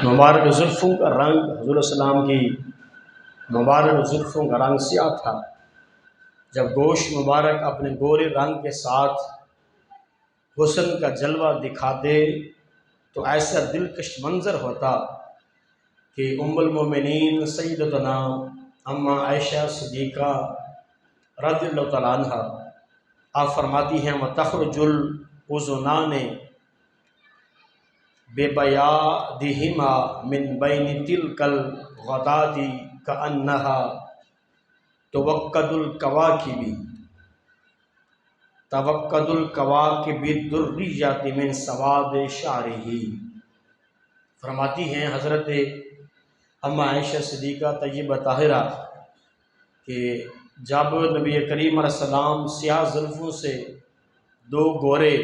مبارک زلفوں کا رنگ، حضور السلام کی مبارک زلفوں کا رنگ سیاہ تھا۔ جب گوشت مبارک اپنے گورے رنگ کے ساتھ حسن کا جلوہ دکھاتے تو ایسا دلکش منظر ہوتا کہ ام المومنین سیدتنا اماں عائشہ صدیقہ رضی اللہ تعالیٰ عنہ آپ فرماتی ہیں وَتَخْرُجُ الْأُذُنَانِ بِبَيَاضِهِمَا مِنْ بَيْنِ تِلْكَ الْغَدَاةِ كَأَنَّهَا توقد الکواکب الدریات من سواد شعرہ۔ فرماتی ہیں حضرت اماں عائشہ صدیقہ طیبہ طاہرہ کہ جب نبی کریم علیہ السلام سیاہ زلفوں سے دو گورے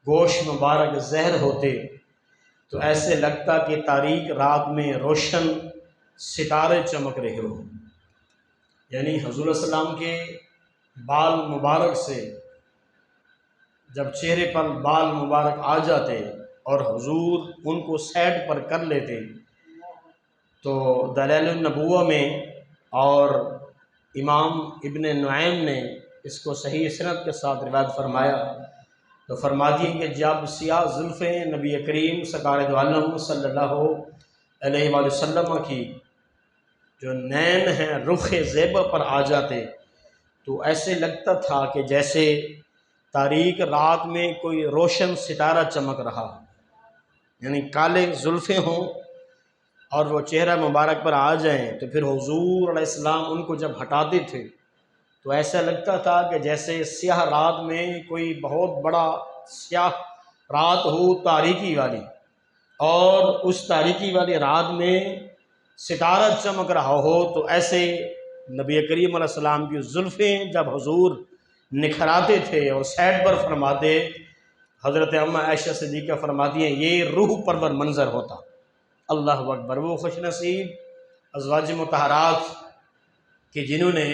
گوشت مبارک زہر ہوتے تو ایسے لگتا کہ تاریک رات میں روشن ستارے چمک رہے ہو۔ یعنی حضور السلام کے بال مبارک سے جب چہرے پر بال مبارک آ جاتے اور حضور ان کو سیٹ پر کر لیتے تو دلائل النبوہ میں اور امام ابن نعیم نے اس کو صحیح سند کے ساتھ روایت فرمایا تو فرماتی ہیں کہ جب سیاہ زلفیں نبی کریم سرکار دو عالم صلی اللہ علیہ وآلہ وسلم کی جو نین ہیں رخ زیبہ پر آ جاتے تو ایسے لگتا تھا کہ جیسے تاریک رات میں کوئی روشن ستارہ چمک رہا، یعنی کالے زلفیں ہوں اور وہ چہرہ مبارک پر آ جائیں تو پھر حضور علیہ السلام ان کو جب ہٹاتے تھے تو ایسا لگتا تھا کہ جیسے سیاہ رات میں کوئی بہت بڑا سیاہ رات ہو تاریکی والی، اور اس تاریکی والی رات میں ستارہ چمک رہا ہو تو ایسے نبی کریم علیہ السلام کی زلفیں جب حضور نکھراتے تھے اور سیٹ پر فرماتے، حضرت اماں عائشہ صدیقہ فرماتی ہیں یہ روح پرور منظر ہوتا۔ اللہ اکبر! وہ خوش نصیب ازواج مطہرات کہ جنہوں نے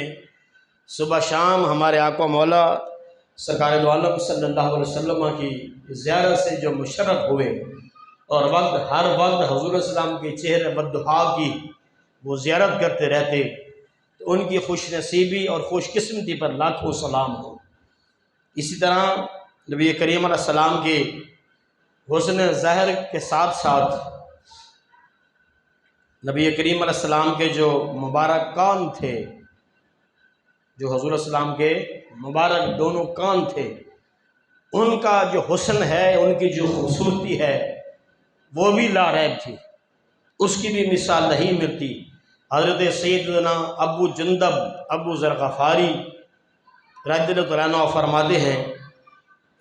صبح شام ہمارے آقا مولا سرکار دو عالم صلی اللہ علیہ وسلم کی زیارت سے جو مشرف ہوئے اور ہر وقت حضور السلام کے چہرے بددعا کی وہ زیارت کرتے رہتے، تو ان کی خوش نصیبی اور خوش قسمتی پر لاکھوں سلام ہو۔ اسی طرح نبی کریم علیہ السلام کے حسن ظاہر کے ساتھ ساتھ نبی کریم علیہ السلام کے جو مبارک کان تھے، جو حضور السلام کے مبارک دونوں کان تھے، ان کا جو حسن ہے، ان کی جو خوبصورتی ہے وہ بھی لا ریب تھی، اس کی بھی مثال نہیں ملتی۔ حضرت سیدنا ابو جندب ابو ذر غفاری رضی اللہ عنہ فرماتے ہیں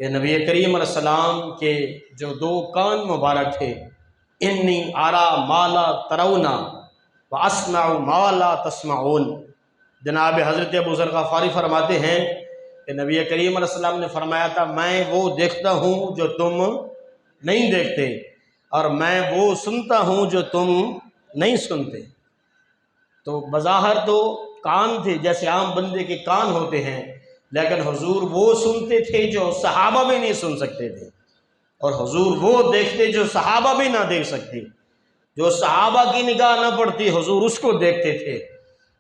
کہ نبی کریم علیہ السلام کے جو دو کان مبارک تھے، انی ارا ما لا ترون واسمع ما لا تسمعون، جناب حضرت ابو ذر غفاری فرماتے ہیں کہ نبی کریم علیہ السلام نے فرمایا تھا میں وہ دیکھتا ہوں جو تم نہیں دیکھتے، اور میں وہ سنتا ہوں جو تم نہیں سنتے۔ تو بظاہر تو کان تھے جیسے عام بندے کے کان ہوتے ہیں، لیکن حضور وہ سنتے تھے جو صحابہ بھی نہیں سن سکتے تھے، اور حضور وہ دیکھتے جو صحابہ بھی نہ دیکھ سکتے، جو صحابہ کی نگاہ نہ پڑتی حضور اس کو دیکھتے تھے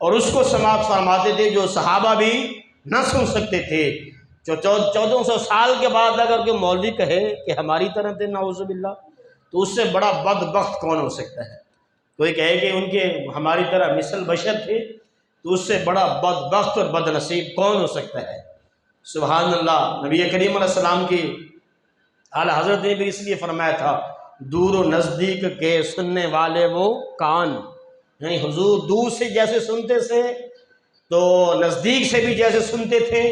اور اس کو سماعت فرماتے تھے جو صحابہ بھی نہ سن سکتے تھے۔ جو 1400 سال کے بعد اگر کوئی مولوی کہے کہ ہماری طرح تھے نعوذ باللہ، تو اس سے بڑا بدبخت کون ہو سکتا ہے؟ کوئی کہے کہ ان کے ہماری طرح مثل بشر تھے، تو اس سے بڑا بدبخت اور بد نصیب کون ہو سکتا ہے؟ سبحان اللہ! نبی کریم علیہ السلام کی اعلیٰ حضرت نے بھی اس لیے فرمایا تھا دور و نزدیک کے سننے والے وہ کان، یعنی حضور دور سے جیسے سنتے تھے تو نزدیک سے بھی جیسے سنتے تھے،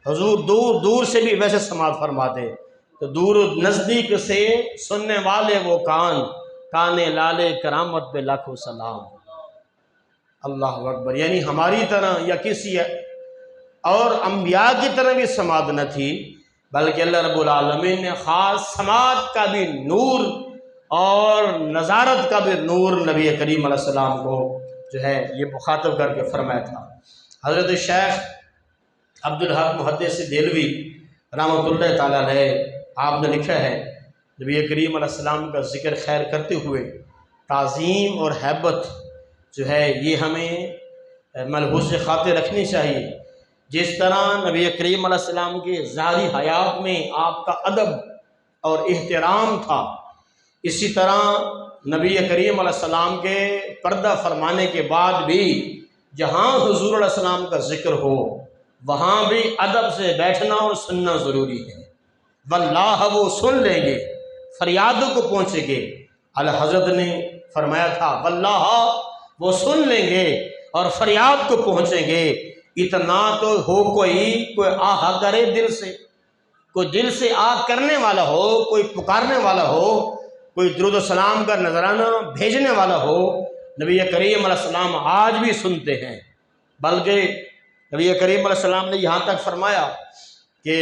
حضور دور دور سے بھی ویسے سماعت فرماتے، تو دور و نزدیک سے سننے والے وہ کان، کان لالے کرامت پہ لاکھوں سلام۔ اللہ اکبر! یعنی ہماری طرح یا کسی اور انبیاء کی طرح بھی سماعت نہ تھی، بلکہ اللہ رب العالمین نے خاص سماعت کا بھی نور اور نظارت کا بھی نور نبی کریم علیہ السلام کو جو ہے یہ مخاطب کر کے فرمایا تھا۔ حضرت شیخ عبدالحق محدث دہلوی رحمۃ اللہ تعالیٰ علیہ آپ نے لکھا ہے نبی کریم علیہ السلام کا ذکر خیر کرتے ہوئے تعظیم اور ہیبت جو ہے یہ ہمیں ملحوظ خاطر رکھنی چاہیے۔ جس طرح نبی کریم علیہ السلام کے ظاہری حیات میں آپ کا ادب اور احترام تھا، اسی طرح نبی کریم علیہ السلام کے پردہ فرمانے کے بعد بھی جہاں حضور علیہ السلام کا ذکر ہو وہاں بھی ادب سے بیٹھنا اور سننا ضروری ہے۔ واللہ وہ سن لیں گے، فریادوں کو پہنچیں گے۔ اعلیٰ حضرت نے فرمایا تھا واللہ وہ سن لیں گے اور فریاد کو پہنچیں گے۔ اتنا تو ہو کوئی آہ کرے دل سے، کوئی دل سے آہ کرنے والا ہو، کوئی پکارنے والا ہو، کوئی درود و سلام کا نذرانہ بھیجنے والا ہو۔ نبی کریم علیہ السلام آج بھی سنتے ہیں، بلکہ نبی کریم علیہ السلام نے یہاں تک فرمایا کہ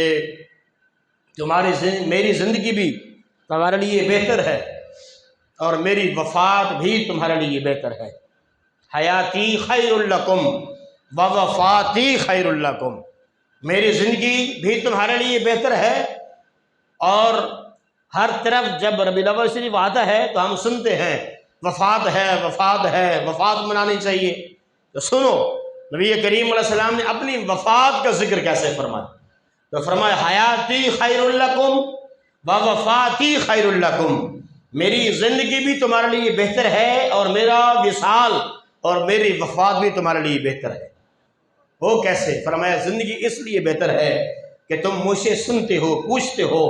میری زندگی بھی تمہارے لیے بہتر ہے اور میری وفات بھی تمہارے لیے بہتر ہے۔ حیاتی خیر لکم و وفاتی خیر لکم، میری زندگی بھی تمہارے لیے بہتر ہے، اور ہر طرف جب ربیع الاول شریف آتا ہے تو ہم سنتے ہیں وفات ہے، وفات ہے، وفات منانی چاہیے۔ تو سنو نبی کریم علیہ السلام نے اپنی وفات کا ذکر کیسے فرمایا، تو فرمایا حیاتی خیر لکم و وفاتی خیر لکم، میری زندگی بھی تمہارے لیے بہتر ہے اور میرا وصال اور میری وفات بھی تمہارے لیے بہتر ہے۔ وہ کیسے؟ فرمایا زندگی اس لیے بہتر ہے کہ تم مجھ سے سنتے ہو، پوچھتے ہو،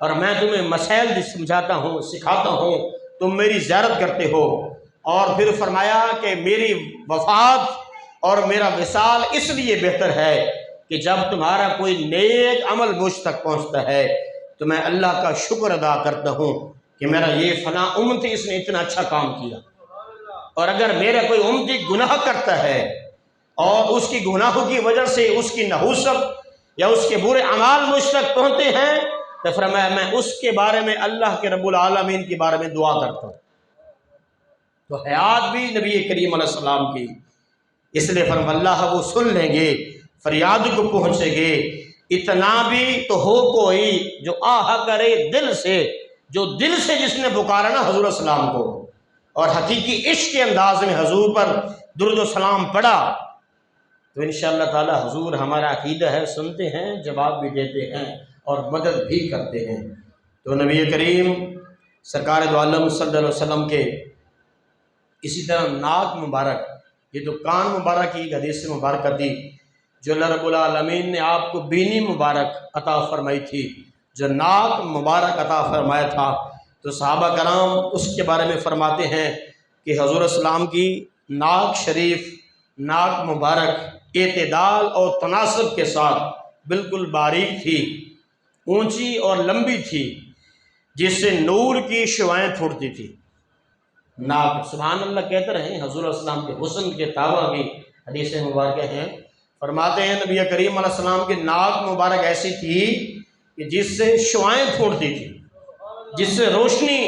اور میں تمہیں مسائل سمجھاتا ہوں، سکھاتا ہوں، تم میری زیارت کرتے ہو۔ اور پھر فرمایا کہ میری وفات اور میرا وصال اس لیے بہتر ہے کہ جب تمہارا کوئی نیک عمل مجھ تک پہنچتا ہے تو میں اللہ کا شکر ادا کرتا ہوں کہ میرا یہ فلاں امتی اس نے اتنا اچھا کام کیا، اور اگر میرا کوئی امتی گناہ کرتا ہے اور اس کی گناہوں کی وجہ سے اس کی نحوست یا اس کے برے اعمال مجھ تک پہنچتے ہیں تو فرمایا میں اس کے بارے میں اللہ کے رب العالمین کے بارے میں دعا کرتا ہوں۔ تو حیات بھی نبی کریم علیہ السلام کی، اس لیے فرمایا اللہ وہ سن لیں گے، فریاد کو پہنچیں گے۔ اتنا بھی تو ہو کوئی جو آہ کرے دل سے، جو دل سے جس نے پکارا نا حضور السلام کو اور حقیقی عشق کے انداز میں حضور پر درود و سلام پڑھا، تو انشاءاللہ تعالی حضور ہمارا عقیدہ ہے، سنتے ہیں، جواب بھی دیتے ہیں اور مدد بھی کرتے ہیں۔ تو نبی کریم سرکار دو عالم صلی اللہ علیہ وسلم کے اسی طرح ناک مبارک، یہ تو کان مبارک کی حدیث مبارکہ تھی جو اللہ رب العالمین نے آپ کو بینی مبارک عطا فرمائی تھی، جو ناک مبارک عطا فرمایا تھا، تو صحابہ کرام اس کے بارے میں فرماتے ہیں کہ حضور السلام کی ناک شریف، ناک مبارک اعتدال اور تناسب کے ساتھ بالکل باریک تھی، اونچی اور لمبی تھی، جس سے نور کی شعائیں پھوٹتی تھی۔ ناک سبحان اللہ کہتے رہیں، حضور السلام کے حسن کے تابع کی حدیث مبارکہ ہیں۔ فرماتے ہیں نبی کریم علیہ السلام کی ناک مبارک ایسی تھی کہ جس سے شعائیں پھوٹتی تھی، جس سے روشنی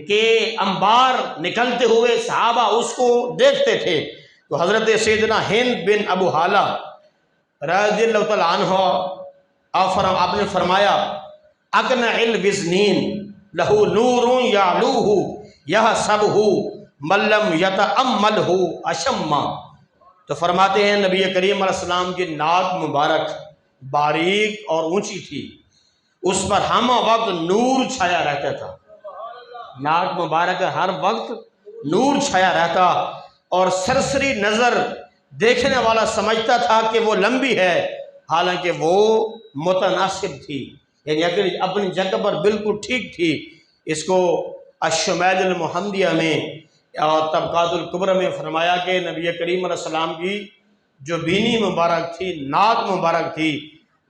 کے انبار نکلتے ہوئے صحابہ اس کو دیکھتے تھے۔ تو حضرت سیدنا ہند بن ابو حالہ رضی اللہ تعالیٰ عنہ آپ نے فرمایا اقنع الوزنین لہو نور یعلوہ یحسبہ من لم یتأملہ اشما۔ تو فرماتے ہیں نبی کریم علیہ السلام کی ناک مبارک باریک اور اونچی تھی، اس پر ہم وقت نور چھایا رہتا تھا، ناک مبارک ہر وقت نور چھایا رہتا، اور سرسری نظر دیکھنے والا سمجھتا تھا کہ وہ لمبی ہے، حالانکہ وہ متناسب تھی، یعنی اپنی جگہ پر بالکل ٹھیک تھی۔ اس کو الشمائل المحمدیہ میں اور طبقات الکبریٰ میں فرمایا کہ نبی کریم علیہ السلام کی جو بینی مبارک تھی، ناک مبارک تھی،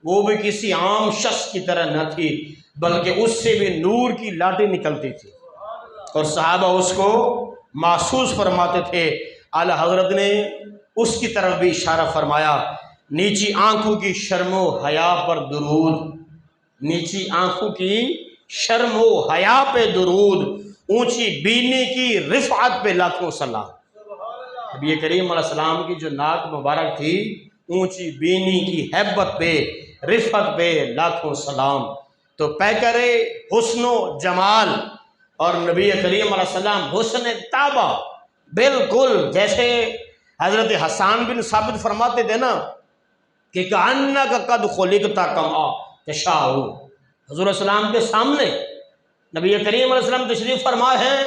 وہ بھی کسی عام شخص کی طرح نہ تھی، بلکہ اس سے بھی نور کی لاٹیں نکلتی تھی، اور صحابہ اس کو محسوس فرماتے تھے۔ اعلیٰ حضرت نے اس کی طرف بھی اشارہ فرمایا، نیچی آنکھوں کی شرم و حیا پر درود، نیچی آنکھوں کی شرم و حیا پہ درود، اونچی بینی کی رفعت پہ لاکھوں سلام۔ نبی کریم علیہ السلام کی جو ناک مبارک تھی، اونچی بینی کی ہیبت پہ، رفعت پہ لاکھوں سلام۔ تو پیکر حسن و جمال اور نبی کریم علیہ السلام حسن تابہ، بالکل جیسے حضرت حسان بن ثابت فرماتے تھے نا کہ کأنک قد خلقت کما تشاء، حضور السلام کے سامنے نبی کریم علیہ السلام تشریف فرما ہیں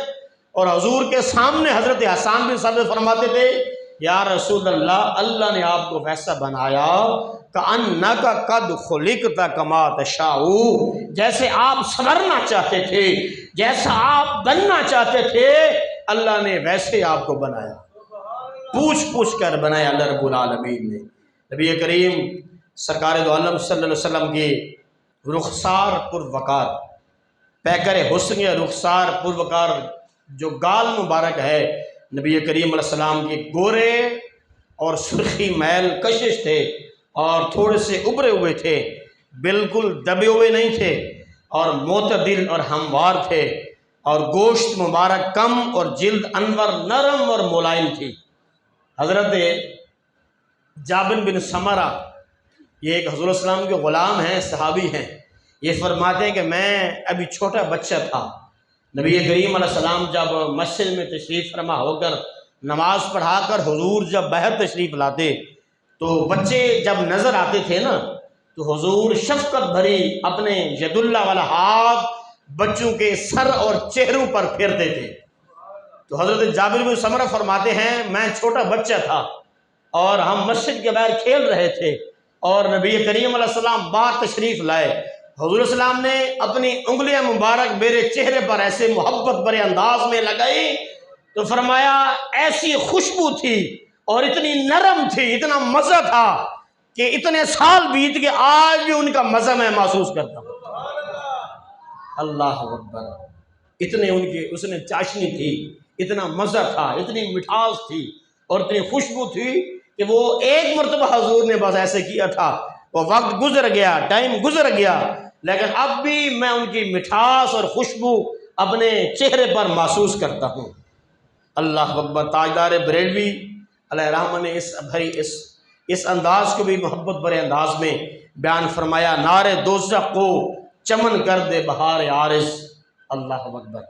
اور حضور کے سامنے حضرت حسان بن ثابت فرماتے تھے یا رسول اللہ، اللہ نے آپ کو ویسا بنایا کأنک قد خلقت کما تشاء، جیسے آپ سنورنا چاہتے تھے، جیسا آپ بننا چاہتے تھے، اللہ نے ویسے آپ کو بنایا، پوچھ پوچھ کر بنایا اللہ رب العالمین نے۔ نبی کریم سرکار دو عالم صلی اللہ علیہ وسلم کی رخسار پروقار، پیکر حسن یا رخسار پروقار جو گال مبارک ہے، نبی کریم علیہ السلام کے گورے اور سرخی میل کشش تھے اور تھوڑے سے ابھرے ہوئے تھے، بالکل دبے ہوئے نہیں تھے اور معتدل اور ہموار تھے، اور گوشت مبارک کم اور جلد انور نرم اور ملائم تھی۔ حضرت جابر بن سمرہ، یہ ایک حضور السلام کے غلام ہیں، صحابی ہیں، یہ فرماتے ہیں کہ میں ابھی چھوٹا بچہ تھا، نبی کریم علیہ السلام جب مسجد میں تشریف فرما ہو کر نماز پڑھا کر حضور جب باہر تشریف لاتے تو بچے جب نظر آتے تھے نا تو حضور شفقت بھری اپنے ید اللہ والا ہاتھ بچوں کے سر اور چہروں پر پھیرتے تھے۔ تو حضرت جابر بن سمرہ فرماتے ہیں میں چھوٹا بچہ تھا اور ہم مسجد کے باہر کھیل رہے تھے اور نبی کریم علیہ السلام باہر تشریف لائے، حضور السلام نے اپنی انگلیاں مبارک میرے چہرے پر ایسے محبت بھرے انداز میں لگائی تو فرمایا ایسی خوشبو تھی اور اتنی نرم تھی، اتنا مزہ تھا کہ اتنے سال بیت کے آج بھی ان کا مزہ میں محسوس کرتا ہوں۔ اللہ اکبر، اتنے ان کے اس نے چاشنی تھی، اتنا مزہ تھا، اتنی مٹھاس تھی اور اتنی خوشبو تھی کہ وہ ایک مرتبہ حضور نے بس ایسے کیا تھا، وہ وقت گزر گیا، ٹائم گزر گیا، لیکن اب بھی میں ان کی مٹھاس اور خوشبو اپنے چہرے پر محسوس کرتا ہوں۔ اللہ اکبر، تاجدار بریلوی علیہ رحمہ نے اس انداز کو بھی محبت بھرے انداز میں بیان فرمایا، نار دوزخ کو چمن کر دے بہار عارض۔ اللہ اکبر،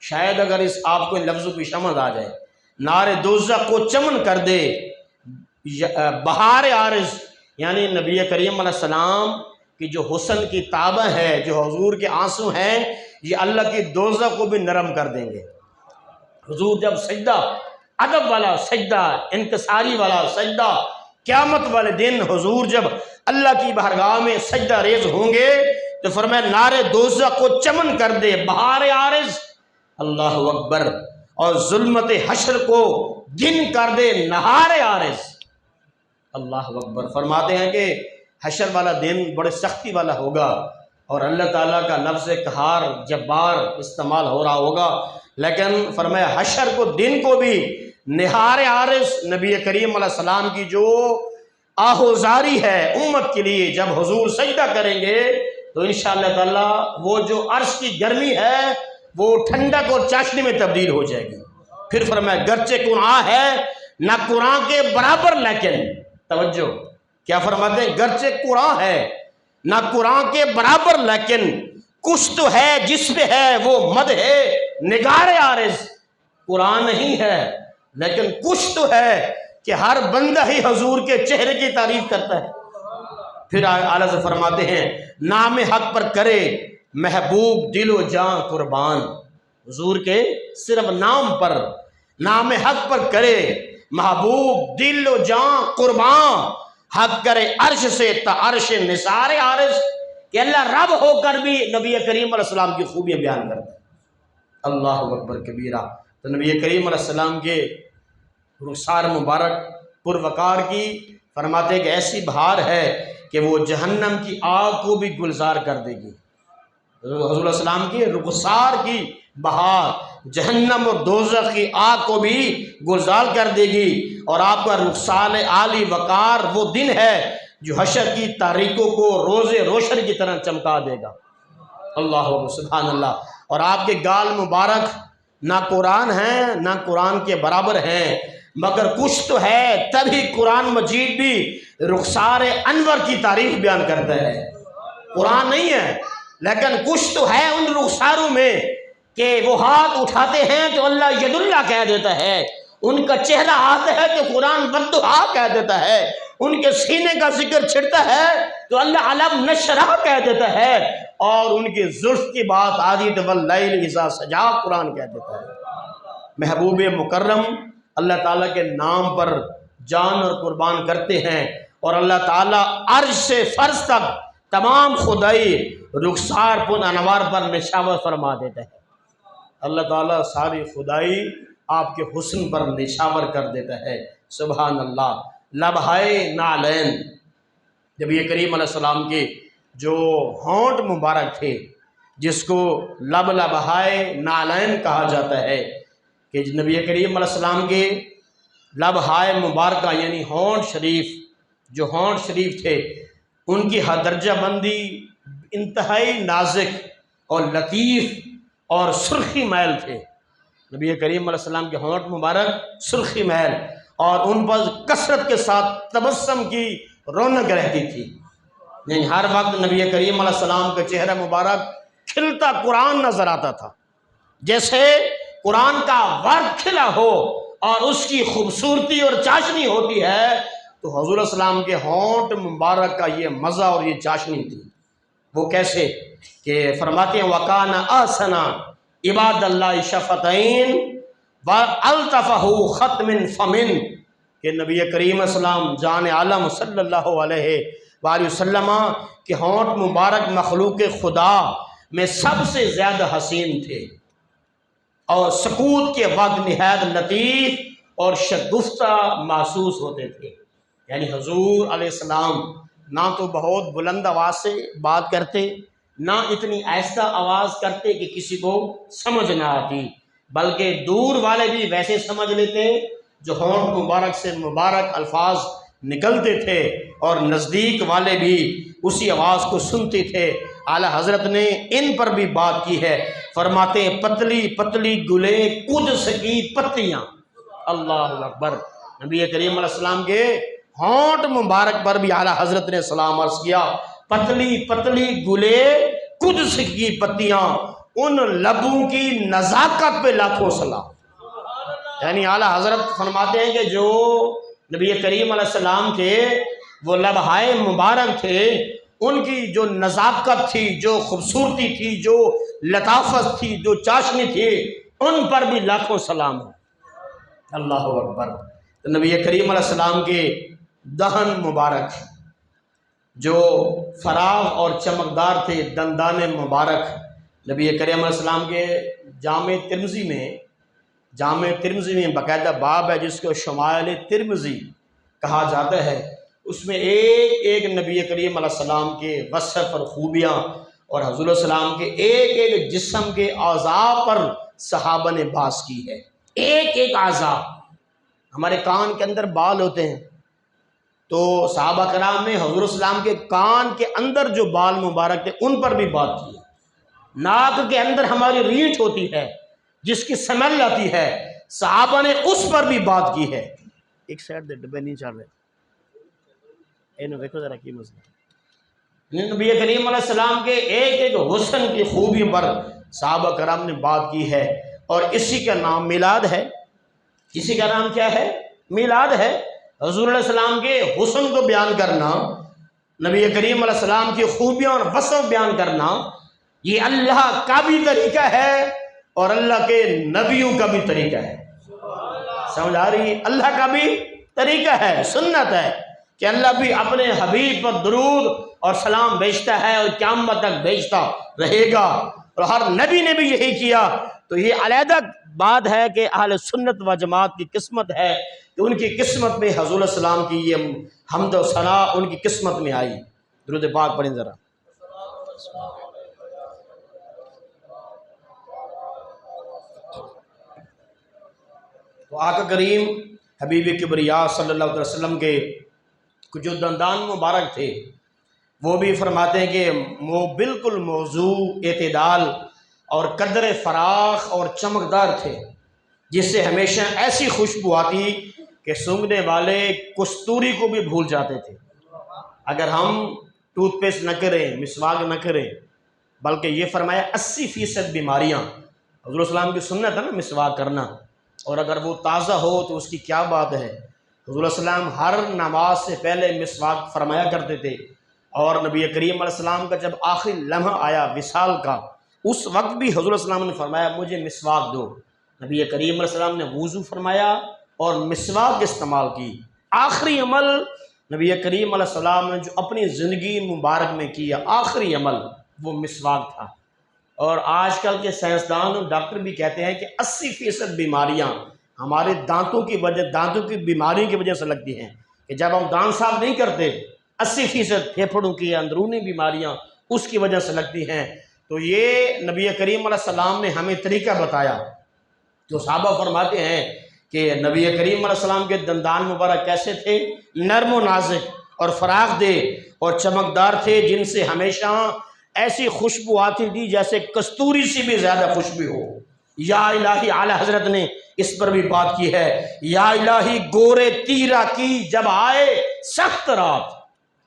شاید اگر اس آپ کو ان لفظوں کی سمجھ آ جائے، نار دوزخ کو چمن کر دے بہار عارض، یعنی نبی کریم علیہ السلام کی جو حسن کی تابہ ہے، جو حضور کے آنسو ہیں، یہ اللہ کی دوزخ کو بھی نرم کر دیں گے۔ حضور جب سجدہ، ادب والا سجدہ، انکساری والا سجدہ، قیامت والے دن حضور جب اللہ کی بارگاہ میں سجدہ ریز ہوں گے تو فرمایا نار دوزخ کو چمن کر دے بہار عارض، اللہ اکبر، اور ظلمت حشر کو دن کر دے نہار عارض، اللہ اکبر۔ فرماتے ہیں کہ حشر والا دن بڑے سختی والا ہوگا اور اللہ تعالیٰ کا لفظ قہار جبار استعمال ہو رہا ہوگا، لیکن فرمایا حشر کو دن کو بھی نہار عارض، نبی کریم علیہ السلام کی جو آہوزاری ہے امت کے لیے، جب حضور سجدہ کریں گے تو انشاءاللہ تعالیٰ وہ جو عرش کی گرمی ہے وہ ٹھنڈک اور چاشنی میں تبدیل ہو جائے گی۔ پھر فرمایا گرچہ قرآن ہے نہ قرآن کے برابر، لیکن توجہ کیا فرماتے ہیں، گرچہ قرآن ہے نہ قرآن کے برابر، لیکن کچھ تو ہے جس پہ ہے وہ مد ہے نگار عارض۔ قرآن نہیں ہے لیکن کچھ تو ہے کہ ہر بندہ ہی حضور کے چہرے کی تعریف کرتا ہے۔ پھر اعلیٰ سے فرماتے ہیں نام حق پر کرے محبوب دل و جان قربان، حضور کے صرف نام پر، نام حق پر کرے محبوب دل و جان قربان، حق کرے عرش سے تا عرش نثار عارض، کہ اللہ رب ہو کر بھی نبی کریم علیہ السلام کی خوبیاں بیان کرتا ہے۔ اللہ اکبر کبیرہ۔ تو نبی کریم علیہ السلام کے رخسار مبارک پروقار کی فرماتے ہیں کہ ایسی بہار ہے کہ وہ جہنم کی آگ کو بھی گلزار کر دے گی۔ حضور علیہ السلام کی رخسار کی بہار جہنم اور دوزخ کی آگ کو بھی گلزار کر دے گی، اور آپ کا رخسار عالی وقار وہ دن ہے جو حشر کی تاریکوں کو روز روشن کی طرح چمکا دے گا۔ اللہ سبحان اللہ۔ اور آپ کے گال مبارک نہ قرآن ہیں نہ قرآن کے برابر ہیں، مگر کچھ تو ہے، تبھی قرآن مجید بھی رخسار انور کی تعریف بیان کرتا ہے۔ قرآن نہیں ہے لیکن کچھ تو ہے ان رخساروں میں کہ وہ ہاتھ اٹھاتے ہیں تو اللہ ید اللہ کہہ دیتا ہے، ان کا چہرہ آتا ہے تو قرآن بددعا کہہ دیتا ہے، ان کے سینے کا ذکر چھڑتا ہے تو اللہ علم نشرح کہہ دیتا ہے، اور ان کی زلف کی بات آدھی تو واللیل اذا سجا قرآن کہہ دیتا ہے۔ محبوب مکرم اللہ تعالیٰ کے نام پر جان اور قربان کرتے ہیں، اور اللہ تعالیٰ عرش سے فرش تک تمام خدائی رخسار پن انوار پر نشاور فرما دیتا ہے۔ اللہ تعالیٰ ساری خدائی آپ کے حسن پر نشاور کر دیتا ہے۔ سبحان اللہ۔ لبہائے نالین، جب یہ کریم علیہ السلام کے جو ہونٹ مبارک تھے، جس کو لبہائے نالین کہا جاتا ہے، کہ نبی کریم علیہ السلام کے لبہائے مبارکہ یعنی ہونٹ شریف، جو ہونٹ شریف تھے، ان کی درجہ بندی انتہائی نازک اور لطیف اور سرخی میل تھے۔ نبی کریم علیہ السلام کے ہونٹ مبارک سرخی میل، اور ان پر کثرت کے ساتھ تبسم کی رونق رہتی تھی، یعنی ہر وقت نبی کریم علیہ السلام کا چہرہ مبارک کھلتا قرآن نظر آتا تھا، جیسے قرآن کا ورق کھلا ہو اور اس کی خوبصورتی اور چاشنی ہوتی ہے، تو حضور علیہ السلام کے ہونٹ مبارک کا یہ مزہ اور یہ چاشنی تھی۔ وہ کیسے کہ فرماتے ہیں وَقَانَ آسَنَا عباد اللہ شفتین وَالْتَفَہُ خَتْمٍ فَمِن، کہ نبی کریم السلام جان عالم صلی اللہ علیہ وآلہ وسلم کے ہونٹ مبارک مخلوق خدا میں سب سے زیادہ حسین تھے، اور سکوت کے وقت نہایت لطیف اور شگفتہ محسوس ہوتے تھے۔ یعنی حضور علیہ السلام نہ تو بہت بلند آواز سے بات کرتے، نہ اتنی آہستہ آواز کرتے کہ کسی کو سمجھ نہ آتی، بلکہ دور والے بھی ویسے سمجھ لیتے جو ہونٹ مبارک سے مبارک الفاظ نکلتے تھے، اور نزدیک والے بھی اسی آواز کو سنتے تھے۔ اعلیٰ حضرت نے ان پر بھی بات کی ہے، فرماتے ہیں پتلی پتلی گلے قدس کی پتیاں، اللہ اکبر۔ نبی کریم علیہ السلام کے ہونٹ مبارک پر بھی اعلیٰ حضرت نے سلام عرض کیا، پتلی پتلی گلے قدس کی پتیاں، ان لبوں کی نزاکت پہ لاکھوں سلام۔ یعنی اعلیٰ حضرت فرماتے ہیں کہ جو نبی کریم علیہ السلام کے وہ لبہائے مبارک تھے، ان کی جو نزاکت تھی، جو خوبصورتی تھی، جو لطافت تھی، جو چاشنی تھی، ان پر بھی لاکھوں سلام ہے۔ اللہ اکبر۔ تو نبی کریم علیہ السلام کے دہن مبارک جو فراغ اور چمکدار تھے، دندان مبارک، نبی کریم علیہ السلام کے جامع ترمذی میں باقاعدہ باب ہے جس کو شمائل ترمذی کہا جاتا ہے، اس میں ایک ایک نبی کریم علیہ السلام کے وصف اور خوبیاں اور حضور علیہ السلام کے ایک ایک جسم کے اعضاء پر صحابہ نے بحث کی ہے۔ ایک ایک اعضاء، ہمارے کان کے اندر بال ہوتے ہیں، تو صحابہ کرام نے حضور السلام کے کان کے اندر جو بال مبارک تھے ان پر بھی بات کی ہے۔ ناک کے اندر ہماری ریٹھ ہوتی ہے جس کی سمیل آتی ہے، صحابہ نے اس پر بھی بات کی ہے۔ ایک سائڈ دے ڈبے نہیں چل رہے، دیکھو ذرا کی مسئلہ۔ نبی کریم علیہ السلام کے ایک ایک حسن کی خوبی پر صحابہ کرام نے بات کی ہے، اور اسی کا نام میلاد ہے۔ اسی کا نام کیا ہے؟ میلاد ہے۔ حضور علیہ السلام کے حسن کو بیان کرنا، نبی کریم علیہ السلام کی خوبیاں اور وصف بیان کرنا، یہ اللہ کا بھی طریقہ ہے اور اللہ کے نبیوں کا بھی طریقہ ہے۔ سمجھ آ رہی ہے؟ اللہ کا بھی طریقہ ہے، سنت ہے کہ اللہ بھی اپنے حبیب پر درود اور سلام بھیجتا ہے اور قیامت تک بھیجتا رہے گا، اور ہر نبی نے بھی یہی کیا۔ تو یہ علیحدہ بات ہے کہ اہل سنت و جماعت کی قسمت ہے کہ ان کی قسمت میں حضور علیہ السلام کی یہ حمد و ثنا ان کی قسمت میں آئی۔ درود پاک پڑھیں ذرا۔ تو آقا کریم حبیب کبریا صلی اللہ علیہ وسلم کے جو دندان مبارک تھے وہ بھی فرماتے ہیں کہ وہ بالکل موضوع، اعتدال اور قدر فراخ اور چمکدار تھے، جس سے ہمیشہ ایسی خوشبو آتی کہ سونگھنے والے کستوری کو بھی بھول جاتے تھے۔ اگر ہم ٹوتھ پیسٹ نہ کریں، مسواک نہ کریں، بلکہ یہ فرمایا 80% بیماریاں حضور السلام کی سنت ہے نا مسواک کرنا، اور اگر وہ تازہ ہو تو اس کی کیا بات ہے۔ حضور السلام ہر نماز سے پہلے مسواک فرمایا کرتے تھے، اور نبی کریم علیہ السلام کا جب آخری لمحہ آیا وصال کا، اس وقت بھی حضور السلام نے فرمایا مجھے مسواک دو۔ نبی کریم علیہ السلام نے وضو فرمایا اور مسواک استعمال کی۔ آخری عمل نبی کریم علیہ السلام نے جو اپنی زندگی مبارک میں کیا، آخری عمل وہ مسواک تھا۔ اور آج کل کے سائنسدان اور ڈاکٹر بھی کہتے ہیں کہ 80% بیماریاں ہمارے دانتوں کی بیماریوں کی وجہ سے لگتی ہیں، کہ جب ہم دانت صاف نہیں کرتے 80% پھیپھڑوں کی اندرونی بیماریاں اس کی وجہ سے لگتی ہیں۔ تو یہ نبی کریم علیہ السلام نے ہمیں طریقہ بتایا۔ جو صحابہ فرماتے ہیں کہ نبی کریم علیہ السلام کے دندان مبارک کیسے تھے، نرم و نازک اور فراخ دہ اور چمکدار تھے، جن سے ہمیشہ ایسی خوشبو آتی تھی جیسے کستوری سے بھی زیادہ خوشبو ہو۔ یا الہی، اعلی حضرت نے اس پر بھی بات کی ہے، یا الہی گورے تیرا کی جب آئے سخت رات،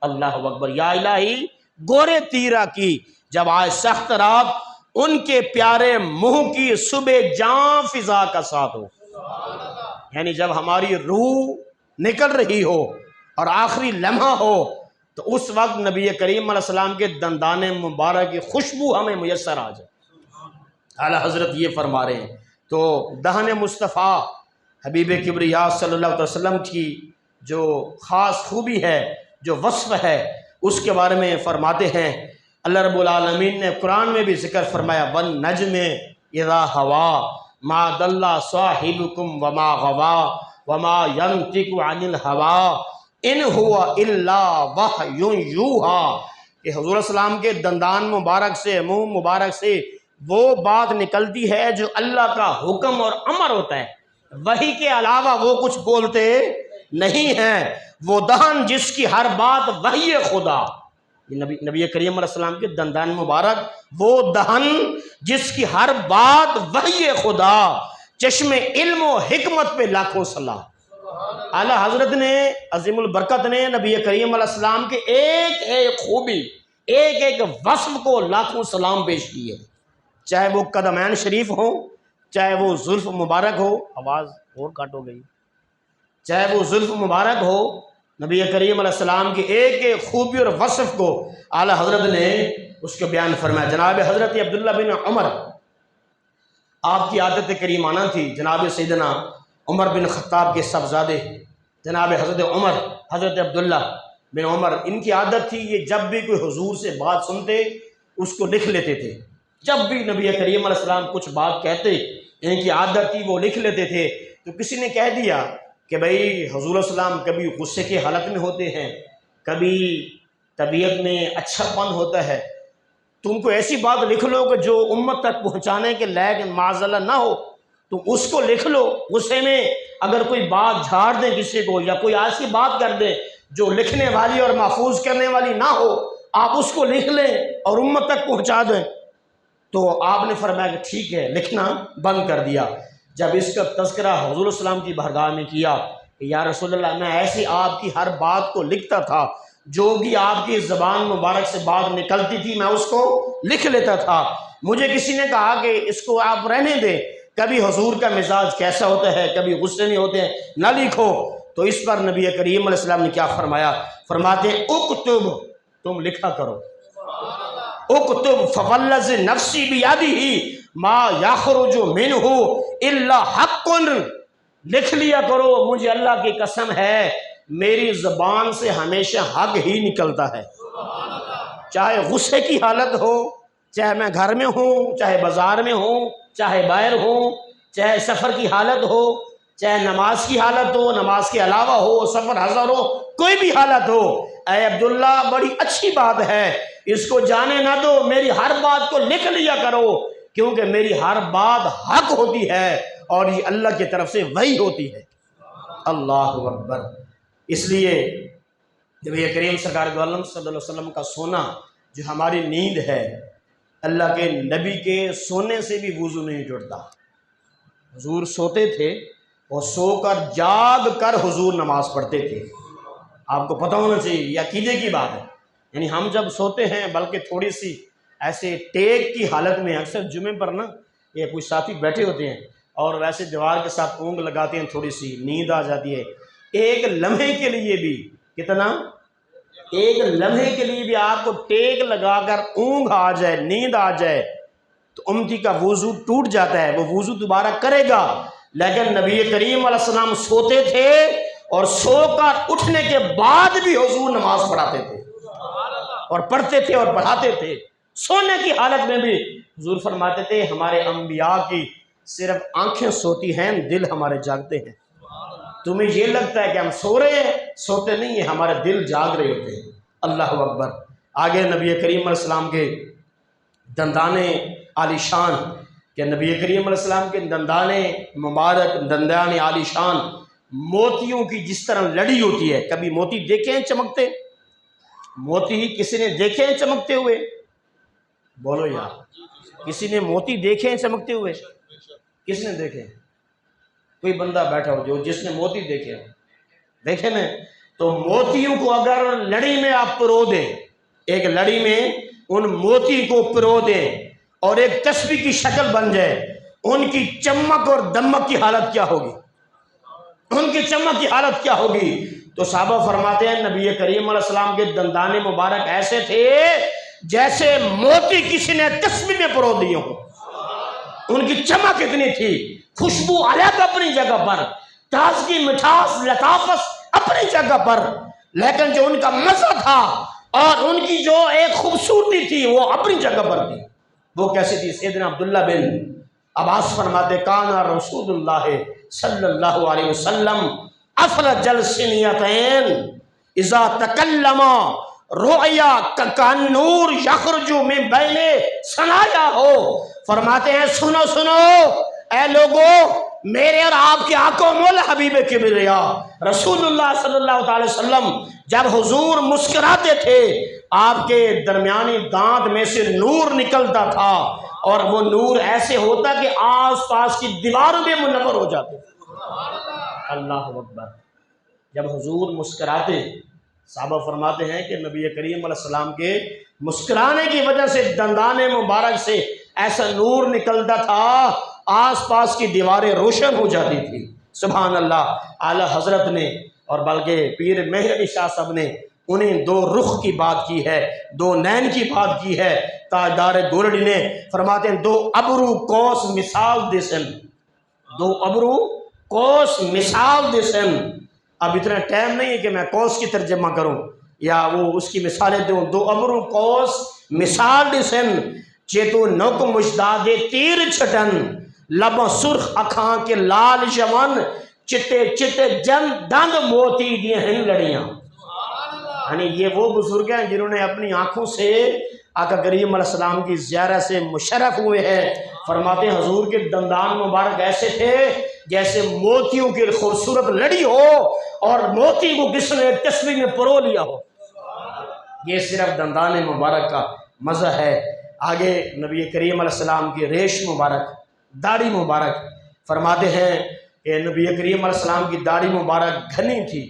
اللہ اکبر، یا الہی گورے تیرا کی جب آئے سخت رات، ان کے پیارے منہ کی صبح جاں فضا کا ساتھ ہو۔ یعنی جب ہماری روح نکل رہی ہو اور آخری لمحہ ہو تو اس وقت نبی کریم علیہ السلام کے دندان مبارک کی خوشبو ہمیں میسر آ جائے۔ اعلیٰ حضرت یہ فرما رہے ہیں۔ تو دہن مصطفیٰ حبیب کبریا صلی اللہ علیہ وسلم کی جو خاص خوبی ہے، جو وصف ہے، اس کے بارے میں فرماتے ہیں اللہ رب العالمین نے قرآن میں بھی ذکر فرمایا، وَالنَّجْمِ اِذَا هَوَىٰ مَا ضَلَّ صَاحِبُكُمْ وَمَا غَوَىٰ وَمَا يَنطِقُ عَنِ الْهَوَىٰ إِنْ هُوَ إِلَّا وَحْيٌ يُوحَىٰ۔ کہ حضور السلام کے دندان مبارک سے، منہ مبارک سے وہ بات نکلتی ہے جو اللہ کا حکم اور امر ہوتا ہے، وحی کے علاوہ وہ کچھ بولتے نہیں ہیں۔ وہ دہن جس کی ہر بات وحی خدا، نبی کریم علیہ السلام کے دندان مبارک، وہ دہن جس کی ہر بات وحی خدا، چشم علم و حکمت پہ لاکھوں صلاح۔ اعلیٰ حضرت نے عظیم البرکت نے نبی کریم علیہ السلام کے ایک ایک خوبی، ایک ایک وصف کو لاکھوں سلام پیش کیے، چاہے وہ قدمین شریف ہو، چاہے وہ زلف مبارک ہو، آواز اور کٹ ہو گئی، چاہے وہ زلف مبارک ہو، نبی کریم علیہ السلام کی ایک ایک خوبی اور وصف کو اعلیٰ حضرت نے اس کو بیان فرمایا۔ جناب حضرت عبداللہ بن عمر، آپ کی عادت کریمانہ تھی، جناب سیدنا عمر بن خطاب کے صاحبزادے جناب حضرت عمر، حضرت عبداللہ بن عمر، ان کی عادت تھی یہ جب بھی کوئی حضور سے بات سنتے اس کو لکھ لیتے تھے۔ جب بھی نبی کریم علیہ السلام کچھ بات کہتے، ان کی عادت تھی وہ لکھ لیتے تھے۔ تو کسی نے کہہ دیا کہ بھئی حضور السلام کبھی غصے کی حالت میں ہوتے ہیں، کبھی طبیعت میں اچھا پن ہوتا ہے، تم کو ایسی بات لکھ لو کہ جو امت تک پہنچانے کے لائق معاذ اللہ نہ ہو، تم اس کو لکھ لو۔ غصے میں اگر کوئی بات جھاڑ دیں کسی کو، یا کوئی ایسی بات کر دیں جو لکھنے والی اور محفوظ کرنے والی نہ ہو، آپ اس کو لکھ لیں اور امت تک پہنچا دیں۔ تو آپ نے فرمایا کہ ٹھیک ہے، لکھنا بند کر دیا۔ جب اس کا تذکرہ حضور السلام کی بارگاہ میں کیا کہ یا رسول اللہ، میں ایسی آپ کی ہر بات کو لکھتا تھا، جو بھی آپ کی زبان مبارک سے بات نکلتی تھی میں اس کو لکھ لیتا تھا۔ مجھے کسی نے کہا کہ اس کو آپ رہنے دیں، کبھی حضور کا مزاج کیسا ہوتا ہے، کبھی غصے نہیں ہوتے ہیں، نہ لکھو۔ تو اس پر نبی کریم علیہ السلام نے کیا فرمایا؟ فرماتے ہیں اکتب، تم لکھا کرو، اکتب فوالذی نفسی بیدہ ما یخرج منہ الا حق، لکھ لیا کرو، مجھے اللہ کی قسم ہے میری زبان سے ہمیشہ حق ہی نکلتا ہے، چاہے غصے کی حالت ہو، چاہے میں گھر میں ہوں، چاہے بازار میں ہوں، چاہے باہر ہوں، چاہے سفر کی حالت ہو، چاہے نماز کی حالت ہو، نماز کے علاوہ ہو، سفر حضر ہو، کوئی بھی حالت ہو، اے عبداللہ بڑی اچھی بات ہے، اس کو جانے نہ دو، میری ہر بات کو لکھ لیا کرو، کیونکہ میری ہر بات حق ہوتی ہے اور یہ اللہ کی طرف سے وحی ہوتی ہے۔ اللہ اکبر۔ اس لیے نبی کریم سرکار دو عالم صلی اللہ علیہ وسلم کا سونا جو ہماری نیند ہے، اللہ کے نبی کے سونے سے بھی وضو نہیں جڑتا۔ حضور سوتے تھے اور سو کر جاگ کر حضور نماز پڑھتے تھے۔ آپ کو پتہ ہونا چاہیے، یہ عقیدے کی بات ہے۔ یعنی ہم جب سوتے ہیں بلکہ تھوڑی سی ایسے ٹیک کی حالت میں، اکثر جمعے پر نا یہ کوئی ساتھی بیٹھے ہوتے ہیں اور ویسے دیوار کے ساتھ اونگ لگاتے ہیں، تھوڑی سی نیند آ جاتی ہے، ایک لمحے کے لیے بھی کتنا، ایک لمحے کے لیے بھی آپ کو ٹیک لگا کر اونگ آ جائے، نیند آ جائے تو امتی کا وضو ٹوٹ جاتا ہے، وہ وضو دوبارہ کرے گا۔ لیکن نبی کریم علیہ السلام سوتے تھے اور سو کر اٹھنے کے بعد بھی حضور نماز پڑھاتے تھے اور پڑھتے تھے اور پڑھاتے تھے۔ سونے کی حالت میں بھی حضور فرماتے تھے ہمارے انبیاء کی صرف آنکھیں سوتی ہیں، دل ہمارے جاگتے ہیں۔ تمہیں یہ لگتا ہے کہ ہم سو رہے ہیں، سوتے نہیں ہیں، ہمارے دل جاگ رہے ہوتے ہیں۔ اللہ اکبر۔ آگے نبی کریم علیہ السلام کے دندان عالی شان، کہ نبی کریم علیہ السلام کے دندان مبارک، دندان عالی شان موتیوں کی جس طرح لڑی ہوتی ہے۔ کبھی موتی دیکھے ہیں چمکتے؟ موتی کسی نے دیکھے ہیں چمکتے ہوئے؟ بولو یار، کسی نے موتی دیکھے ہیں چمکتے ہوئے؟ کس نے دیکھے؟ کوئی بندہ بیٹھا ہو جو جس نے موتی دیکھے ہو، دیکھے نا؟ تو موتیوں کو اگر لڑی میں آپ پرو دیں، ایک لڑی میں ان موتی کو پرو دیں اور ایک تسبیح کی شکل بن جائے، ان کی چمک اور دمک کی حالت کیا ہوگی؟ ان کی چمک کی حالت کیا ہوگی؟ تو صحابہ فرماتے ہیں نبی کریم علیہ السلام کے دندان مبارک ایسے تھے جیسے موتی کسی نے تسبیح میں پرو دیے ہوں۔ ان کی چمک اتنی تھی، خوشبو علیحد اپنی جگہ پر، تازگی، مٹھاس، لطافت اپنی جگہ پر، لیکن جو ان کا مزہ تھا اور ان کی جو ایک خوبصورتی تھی وہ اپنی جگہ پر تھی۔ وہ کیسی تھی؟ سیدنا عبداللہ بن عباس فرماتے کانا رسول اللہ صلی اللہ علیہ وسلم افرج السنیتین اذا تکلم رؤیا کالنور یخرج من بین ثنایا ہو۔ فرماتے ہیں سنو سنو اے لوگو، میرے اور آپ کے آقا و مولا حبیب کبریا رسول اللہ صلی اللہ علیہ وسلم جب حضور مسکراتے تھے آپ کے درمیانی دانت میں سے نور نکلتا تھا، اور وہ نور ایسے ہوتا کہ آس پاس کی دیواروں میں منور ہو جاتے۔ اللہ اکبر۔ جب حضور مسکراتے، صحابہ فرماتے ہیں کہ نبی کریم علیہ السلام کے مسکرانے کی وجہ سے دندان مبارک سے ایسا نور نکلتا تھا، آس پاس کی دیواریں روشن ہو جاتی تھی۔ سبحان اللہ۔ اعلیٰ حضرت نے اور بلکہ پیر مہر علی شاہ صاحب نے انہیں دو رخ کی بات کی ہے، دو نین کی بات کی ہے۔ تاجدار گورڑی نے فرماتے ہیں دو ابرو کوس مثال دسن، دو ابرو کوس مثال دسن۔ اب اتنا ٹائم نہیں ہے کہ میں کوس کی ترجمہ کروں یا وہ اس کی مثالیں دوں۔ دو ابرو کوس مثال دسن چیتو نوک مشداد تیر چھٹن، لب سرخ اکھاں کے لال جوان، چتے چتے جن دند موتی دیے ہیں لڑیاں۔ یعنی یہ وہ بزرگ ہیں جنہوں نے اپنی آنکھوں سے آقا کریم علیہ السلام کی زیارت سے مشرف ہوئے ہیں۔ فرماتے ہیں حضور کے دندان مبارک ایسے تھے جیسے موتیوں کی خوبصورت لڑی ہو اور موتی کو کس نے تسبیح میں پرو لیا ہو۔ یہ صرف دندان مبارک کا مزہ ہے۔ آگے نبی کریم علیہ السلام کی ریش مبارک، داڑھی مبارک، فرماتے ہیں کہ نبی کریم علیہ السلام کی داڑھی مبارک گھنی تھی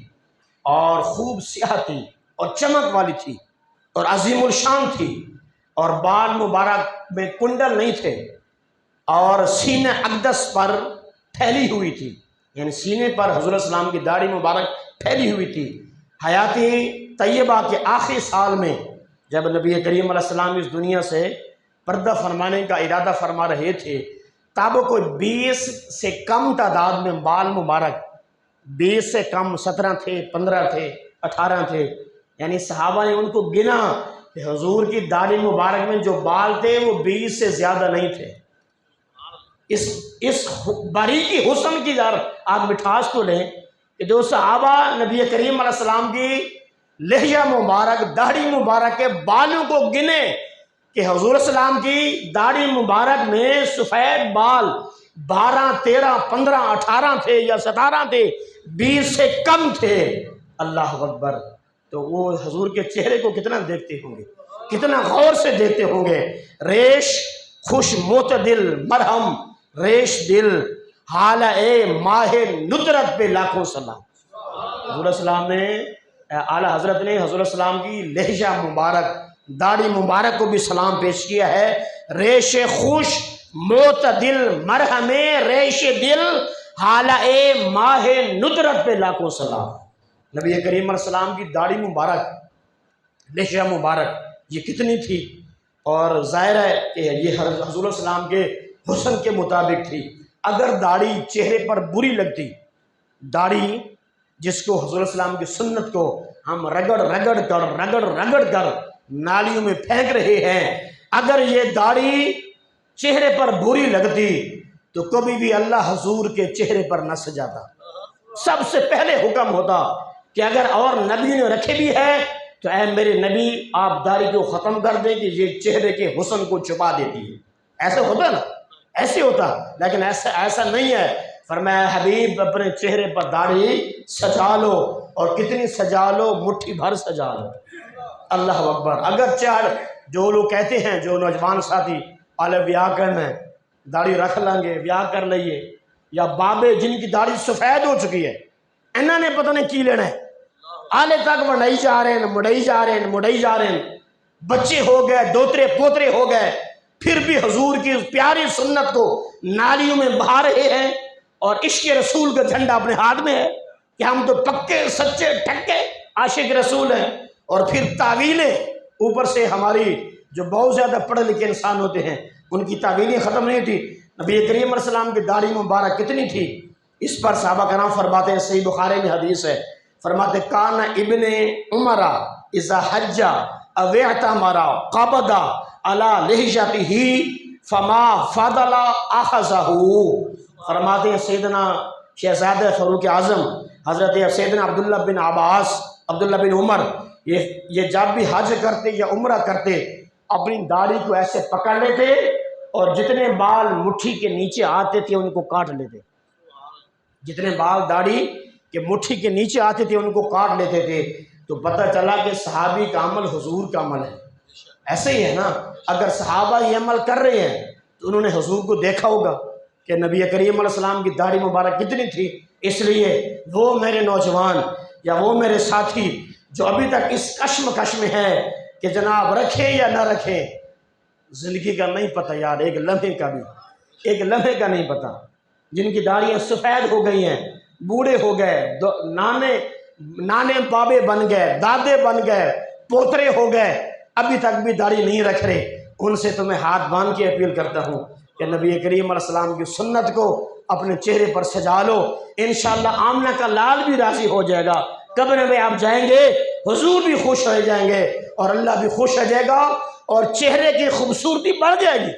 اور خوب سیاہ تھی اور چمک والی تھی اور عظیم الشان تھی، اور بال مبارک میں کنڈل نہیں تھے، اور سینہ اقدس پر پھیلی ہوئی تھی، یعنی سینے پر حضور السلام کی داڑھی مبارک پھیلی ہوئی تھی۔ حیات طیبہ کے آخری سال میں جب نبی کریم علیہ السلام اس دنیا سے پردہ فرمانے کا ارادہ فرما رہے تھے، تب کوئی 20 سے کم تعداد میں بال مبارک، 20 سے کم 17 تھے، 15 تھے، 18 تھے، یعنی صحابہ نے ان کو گنا کہ حضور کی داڑھی مبارک میں جو بال تھے وہ 20 سے زیادہ نہیں تھے۔ اس باریکی حسن کی ذرا آپ مٹھاس تو لیں کہ جو صحابہ نبی کریم علیہ السلام کی لحیہ مبارک، داڑھی مبارک کے بالوں کو گنے کہ حضور السلام کی داڑھی مبارک میں سفید بال 12، 13، 15، 18 تھے یا 17 تھے، 20 سے کم تھے۔ اللہ اکبر۔ تو وہ حضور کے چہرے کو کتنا دیکھتے ہوں گے، کتنا غور سے دیکھتے ہوں گے۔ ریش خوش معتدل مرہم ریش دل، حال اے ماہ ندرت پہ لاکھوں سلام۔ حضور السلام نے، اعلیٰ حضرت نے حضور السلام کی لہجہ مبارک، داڑھی مبارک کو بھی سلام پیش کیا ہے۔ ریش خوش معتدل مرہم ریش دل حالہ ماہ ندرت پہ لاکھوں سلام۔ نبی کریم علیہ السلام کی داڑھی مبارک، لحیہ مبارک یہ کتنی تھی، اور ظاہر ہے کہ یہ حضور علیہ السلام کے حسن کے مطابق تھی۔ اگر داڑھی چہرے پر بری لگتی، داڑھی جس کو حضور علیہ السلام کی سنت کو ہم رگڑ رگڑ کر نالیوں میں پھینک رہے ہیں، اگر یہ داڑھی چہرے پر بری لگتی تو کبھی بھی اللہ حضور کے چہرے پر نہ سجاتا۔ سب سے پہلے حکم ہوتا کہ اگر اور نبی نے رکھے بھی ہے تو اے میرے نبی آپ داڑھی کو ختم کر دیں کہ یہ چہرے کے حسن کو چھپا دیتی ہے۔ ایسے ہوتا نا، ایسے ہوتا، لیکن ایسا نہیں ہے۔ فرمایا حبیب اپنے چہرے پر داڑھی سجا لو، اور کتنی سجا لو، مٹھی بھر سجا لو۔ اللہ اکبر۔ اگر چاہ جو لوگ کہتے ہیں، جو نوجوان ساتھی آلے بیاہ کرنا ہے، داڑھی رکھ لیں گے، بیاہ کر لئیے، یا بابے جن کی داڑھی سفید ہو چکی ہے، انہوں نے پتہ نہیں کی لینا ہے، آلے تک وڑائی جا رہے ہیں، مڑائی جا رہے ہیں، بچے ہو گئے، دوترے پوترے ہو گئے، پھر بھی حضور کی پیاری سنت کو نالیوں میں بہا رہے ہیں، اور عشق رسول کا جھنڈا اپنے ہاتھ میں ہے کہ ہم تو پکے سچے ٹھکے عاشق رسول ہیں، اور پھر تعویلیں اوپر سے ہماری جو بہت زیادہ پڑھے لکھے انسان ہوتے ہیں ان کی تعویلیں ختم نہیں تھی۔ نبی کریم علیہ السلام کی داڑھی مبارک کتنی تھی، اس پر صحابہ کرام فرماتے ہیں، صحیح بخاری میں حدیث ہے، فرماتے کان ابن عمر اذا حج او اعتمر قبض علی لحیتہ فما فضل اخذہ۔ فرماتے ہیں سیدنا شہزادہ فاروق اعظم حضرت سیدنا عبداللہ بن عباس، عبداللہ بن عمر، یہ جب بھی حج کرتے یا عمرہ کرتے اپنی داڑھی کو ایسے پکڑ لیتے، اور جتنے بال مٹھی کے نیچے آتے تھے ان کو کاٹ لیتے، جتنے بال داڑھی کے مٹھی کے نیچے آتے تھے ان کو کاٹ لیتے تھے۔ تو پتہ چلا کہ صحابی کا عمل حضور کا عمل ہے۔ ایسے ہی ہے نا، اگر صحابہ یہ عمل کر رہے ہیں تو انہوں نے حضور کو دیکھا ہوگا کہ نبی کریم علیہ السلام کی داڑھی مبارک کتنی تھی۔ اس لیے وہ میرے نوجوان یا وہ میرے ساتھی جو ابھی تک اس کشمکش میں ہیں کہ جناب رکھیں یا نہ رکھیں، زندگی کا نہیں پتہ یار، ایک لمحے کا نہیں پتہ، جن کی داڑیاں سفید ہو گئی ہیں، بوڑھے ہو گئے، نانے بابے بن گئے، دادے بن گئے، پوترے ہو گئے، ابھی تک بھی داڑھی نہیں رکھ رہے، ان سے تو میں ہاتھ باندھ کے اپیل کرتا ہوں کہ نبی کریم علیہ السلام کی سنت کو اپنے چہرے پر سجا لو، انشاءاللہ آمنہ کا لال بھی راضی ہو جائے گا، قبر میں آپ جائیں گے حضور بھی خوش ہو جائیں گے اور اللہ بھی خوش ہو جائے گا، اور چہرے کی خوبصورتی بڑھ جائے گی۔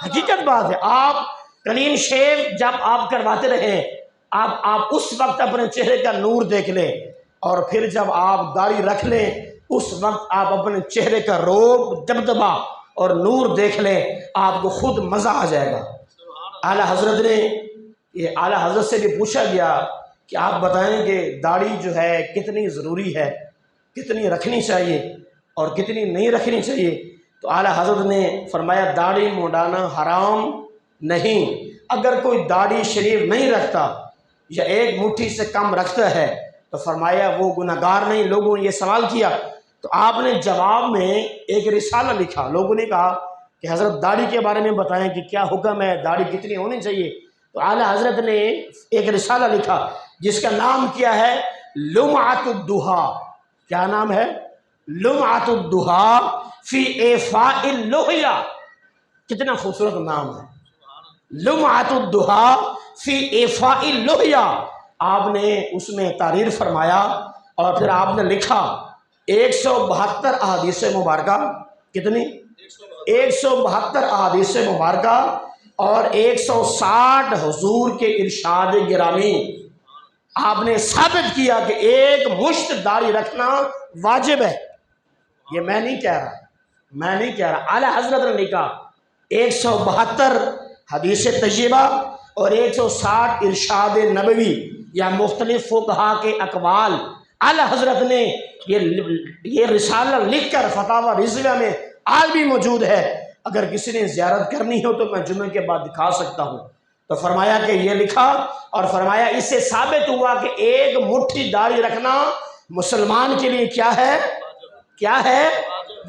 حقیقت بات ہے، آپ کلین شیو جب آپ کرواتے رہیں، آپ اس وقت اپنے چہرے کا نور دیکھ لیں، اور پھر جب آپ داڑھی رکھ لیں اس وقت آپ اپنے چہرے کا روب، دبدبہ اور نور دیکھ لیں، آپ کو خود مزہ آ جائے گا۔ اعلیٰ حضرت سے بھی پوچھا گیا کہ آپ بتائیں کہ داڑھی جو ہے کتنی ضروری ہے، کتنی رکھنی چاہیے اور کتنی نہیں رکھنی چاہیے، تو اعلیٰ حضرت نے فرمایا داڑھی منڈانا حرام نہیں، اگر کوئی داڑھی شریف نہیں رکھتا یا ایک مٹھی سے کم رکھتا ہے تو فرمایا وہ گناہگار نہیں۔ لوگوں نے یہ سوال کیا تو آپ نے جواب میں ایک رسالہ لکھا، لوگوں نے کہا کہ حضرت داڑھی کے بارے میں بتائیں کہ کیا حکم ہے، داڑھی کتنی ہونی چاہیے، تو اعلیٰ حضرت نے ایک رسالہ لکھا جس کا نام کیا ہے لمعۃ الضحیٰ۔ کیا نام ہے؟ لمعۃ الضحیٰ فی ایفاء اللحیہ۔ کتنا خوبصورت نام ہے، لمعۃ الضحیٰ فی ایفاء اللحیہ۔ آپ نے اس میں تحریر فرمایا اور پھر آپ نے لکھا 172 احادیث مبارکہ، کتنی؟ 172 احادیث مبارکہ اور 160 حضور کے ارشاد گرامی۔ آپ نے ثابت کیا کہ ایک مشت داڑھی رکھنا واجب ہے۔ یہ میں نہیں کہہ رہا، اعلیٰ حضرت نے لکھا 172 حدیث طیبہ اور 160 ارشاد نبوی یا مختلف فقہا کے اقوال۔ اعلیٰ حضرت نے یہ رسالہ لکھ کر فتاوی رضویہ میں آج بھی موجود ہے، اگر کسی نے زیارت کرنی ہو تو میں جمعے کے بعد دکھا سکتا ہوں۔ تو فرمایا کہ یہ لکھا اور فرمایا اس سے ثابت ہوا کہ ایک مٹھی داڑھی رکھنا مسلمان کے لیے کیا ہے؟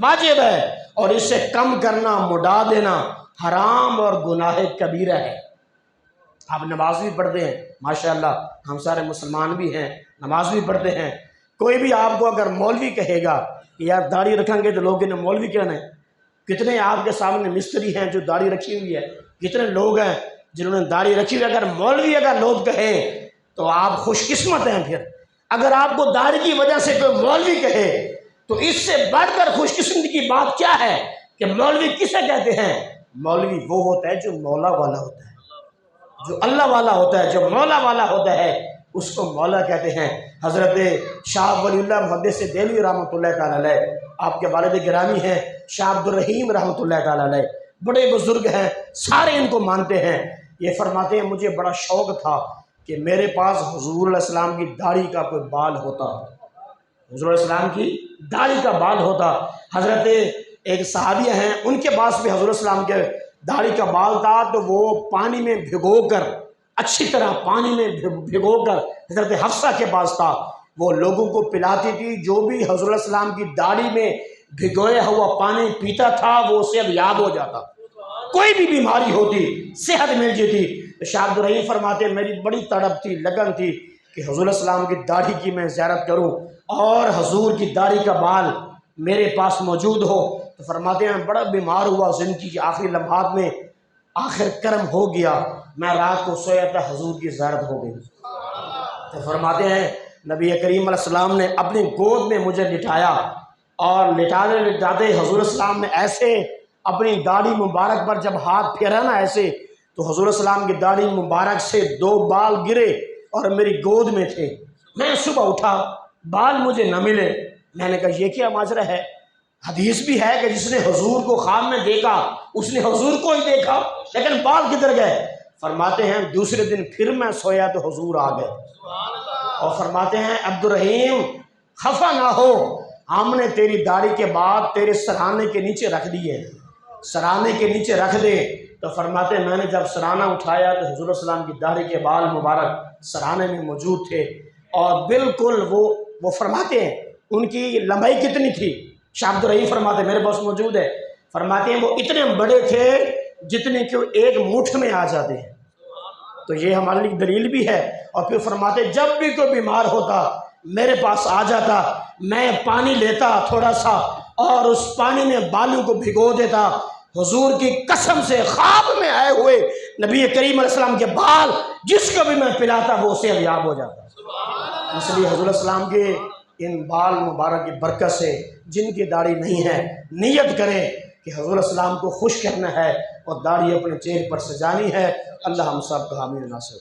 واجب ہے، اور اس سے کم کرنا، مڈا دینا حرام اور گناہ کبیرہ ہے۔ آپ نماز بھی پڑھتے ہیں ماشاءاللہ، ہم سارے مسلمان بھی ہیں، نماز بھی پڑھتے ہیں۔ کوئی بھی آپ کو اگر مولوی کہے گا کہ یار داڑھی رکھیں گے تو لوگ انہیں مولوی کہنا ہے، کتنے آپ کے سامنے مستری ہیں جو داڑھی رکھی ہوئی ہے، کتنے لوگ ہیں جنہوں نے داڑھی رکھی ہوئی ہے۔ اگر مولوی اگر لوگ کہیں تو آپ خوش قسمت ہیں۔ پھر اگر آپ کو داڑھی کی وجہ سے کوئی مولوی کہے تو اس سے بڑھ کر خوش قسمتی کی بات کیا ہے کہ مولوی کسے کہتے ہیں؟ مولوی وہ ہوتا ہے جو مولا والا ہوتا ہے، جو اللہ والا ہوتا ہے، جو مولا والا ہوتا ہے اس کو مولا کہتے ہیں۔ حضرت شاہ ولی اللہ محدث دہلوی رحمۃ اللہ تعالیٰ علیہ، آپ کے والد گرامی ہیں شاہ عبد الرحیم رحمۃ اللہ تعالیٰ علیہ، بڑے بزرگ ہیں، سارے ان کو مانتے ہیں۔ یہ فرماتے ہیں مجھے بڑا شوق تھا کہ میرے پاس حضور علیہ السلام کی داڑھی کا کوئی بال ہوتا، حضور علیہ السلام کی داڑھی کا بال ہوتا۔ حضرت ایک صحابیہ ہیں، ان کے پاس بھی حضور علیہ السلام کے داڑھی کا بال تھا، تو وہ پانی میں بھگو کر، اچھی طرح پانی میں بھگو کر حضرت حفصہ کے پاس تھا، وہ لوگوں کو پلاتی تھی۔ جو بھی حضور علیہ السلام کی داڑھی میں بھگویا ہوا پانی پیتا تھا وہ صحت یاب ہو جاتا، کوئی بھی بیماری ہوتی صحت مل جاتی۔ شاہ عبد الرحیم فرماتے میری بڑی تڑپ تھی، لگن تھی کہ حضور علیہ السلام کی داڑھی کی میں زیارت کروں اور حضور کی داڑھی کا بال میرے پاس موجود ہو۔ تو فرماتے ہیں بڑا بیمار ہوا، زندگی کے آخری لمحات میں آخر کرم ہو گیا، میں رات کو سویا تھا، حضور کی زیارت ہو گئی۔ تو فرماتے ہیں نبی کریم علیہ السلام نے اپنی گود میں مجھے لٹایا، اور لٹاتے لٹاتے حضور السلام نے ایسے اپنی داڑھی مبارک پر جب ہاتھ پھیرا نا ایسے، تو حضور السلام کی داڑھی مبارک سے 2 بال گرے اور میری گود میں تھے۔ میں صبح اٹھا، بال مجھے نہ ملے، میں نے کہا یہ کیا ماجرا ہے؟ حدیث بھی ہے کہ جس نے حضور کو خواب میں دیکھا اس نے حضور کو ہی دیکھا، لیکن بال کدھر گئے؟ فرماتے ہیں دوسرے دن پھر میں سویا تو حضور آ گئے، اور فرماتے ہیں عبد الرحیم خفا نہ ہو، ہم نے تیری داڑھی کے بعد تیرے سرانے کے نیچے رکھ دیے، سرانے کے نیچے رکھ دے۔ تو فرماتے ہیں میں نے جب سرانہ اٹھایا تو حضور السلام کی داڑھی کے بال مبارک سرانے میں موجود تھے، اور بالکل وہ فرماتے ہیں ان کی لمبائی کتنی تھی؟ شاہ عبد الرحیم فرماتے ہیں میرے پاس موجود ہے، فرماتے ہیں وہ اتنے بڑے تھے جتنے کہ ایک مٹھ میں آ جاتے ہیں۔ تو یہ ہمارے لیے دلیل بھی ہے۔ اور پھر فرماتے جب بھی کوئی بیمار ہوتا میرے پاس آ جاتا، میں پانی لیتا تھوڑا سا اور اس پانی میں بالوں کو بھگو دیتا، حضور کی قسم سے خواب میں آئے ہوئے نبی کریم علیہ السلام کے بال جس کو بھی میں پلاتا وہ اسے یاب ہو جاتا۔ اس لیے حضور السلام کے ان بال مبارک کی برکت سے جن کی داڑھی نہیں ہے نیت کریں کہ حضور السلام کو خوش کرنا ہے اور داڑھی اپنے چہرے پر سجانی ہے۔ اللہ ہم سب کا حامی و ناصر۔